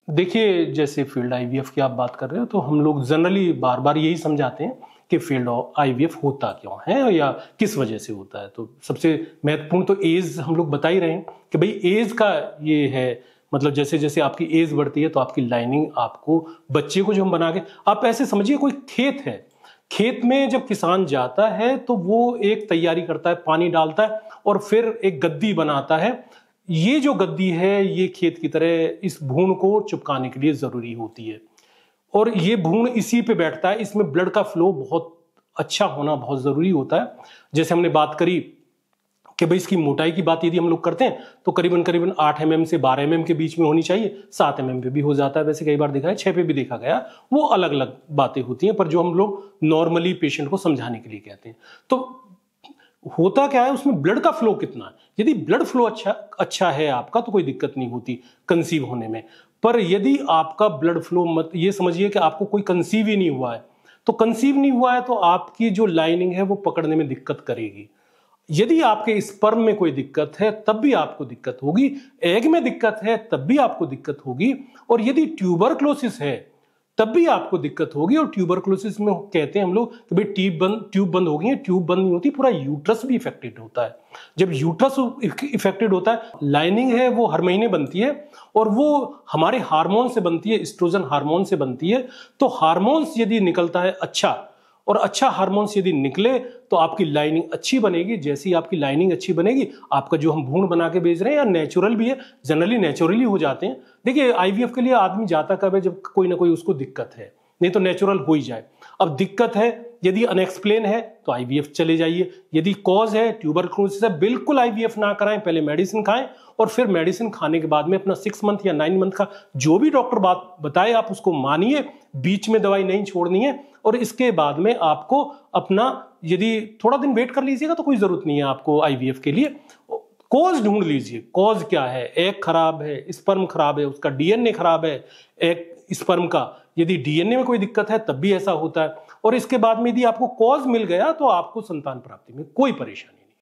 देखिए, जैसे field IVF की आप बात कर रहे हो, तो हम लोग जनरली बार बार यही समझाते हैं कि फील्ड आईवीएफ होता क्यों है या किस वजह से होता है। तो सबसे महत्वपूर्ण तो एज हम लोग बता ही रहे हैं कि भाई एज का ये है, मतलब जैसे जैसे आपकी एज बढ़ती है तो आपकी लाइनिंग, आपको बच्चे को जो हम बना के, आप ऐसे समझिए कोई खेत है, खेत में जब किसान जाता है तो वो एक तैयारी करता है, पानी डालता है और फिर एक गद्दी बनाता है। ये जो गद्दी है ये खेत की तरह इस भूण को चिपकाने के लिए जरूरी होती है और ये भूण इसी पे बैठता है। इसमें ब्लड का फ्लो बहुत अच्छा होना बहुत जरूरी होता है। जैसे हमने बात करी कि भाई इसकी मोटाई की बात यदि हम लोग करते हैं तो करीबन करीबन 8 mm से 12 mm के बीच में होनी चाहिए। 7 mm पे भी हो जाता है, वैसे कई बार देखा है 6 पे भी देखा गया। वो अलग अलग बातें होती हैं, पर जो हम लोग नॉर्मली पेशेंट को समझाने के लिए कहते हैं। तो होता क्या है, उसमें ब्लड का फ्लो कितना है। यदि ब्लड फ्लो अच्छा है आपका तो कोई दिक्कत नहीं होती कंसीव होने में। पर यदि आपका ब्लड फ्लो, मत ये समझिए कि आपको कोई कंसीव ही नहीं हुआ है, तो कंसीव नहीं हुआ है तो आपकी जो लाइनिंग है वो पकड़ने में दिक्कत करेगी। यदि आपके स्पर्म में कोई दिक्कत है तब भी आपको दिक्कत होगी, एग में दिक्कत है तब भी आपको दिक्कत होगी, और यदि ट्यूबरक्लोसिस है तब भी आपको दिक्कत होगी। और ट्यूबरक्लोसिस में कहते हैं हम लोग कि भाई ट्यूब बंद हो गई है। ट्यूब बंद नहीं होती, पूरा यूट्रस भी इफेक्टेड होता है। जब यूट्रस इफेक्टेड होता है, लाइनिंग है वो हर महीने बनती है और वो हमारे हार्मोन से बनती है, एस्ट्रोजन हार्मोन से बनती है। तो हार्मोन्स यदि निकलता है अच्छा, और अच्छा हार्मोन्स यदि निकले तो आपकी लाइनिंग अच्छी बनेगी। जैसी आपकी लाइनिंग अच्छी बनेगी, आपका जो हम भ्रूण बना के भेज रहे हैं या नेचुरल भी है, जनरली नेचुरली हो जाते हैं। देखिए, आईवीएफ के लिए आदमी जाता कब है, जब कोई ना कोई उसको दिक्कत है, नहीं तो नेचुरल हो ही जाए। अब दिक्कत है, यदि अनएक्सप्लेन है तो आईवीएफ चले जाइए। यदि कॉज है ट्यूबरक्लोसिस है, बिल्कुल आईवीएफ ना कराएं, पहले मेडिसिन खाएं और फिर मेडिसिन खाने के बाद में अपना 6 मंथ या 9 मंथ का जो भी डॉक्टर बात बताए आप उसको मानिए, बीच में दवाई नहीं छोड़नी है। और इसके बाद में आपको अपना, यदि थोड़ा दिन वेट कर लीजिएगा तो कोई जरूरत नहीं है आपको आईवीएफ के लिए। कॉज ढूंढ लीजिए, कॉज क्या है। एग खराब है, स्पर्म खराब है, उसका डीएनए खराब है एग स्पर्म का, यदि डीएनए में कोई दिक्कत है तब भी ऐसा होता है। और इसके बाद में यदि आपको कॉज मिल गया तो आपको संतान प्राप्ति में कोई परेशानी नहीं।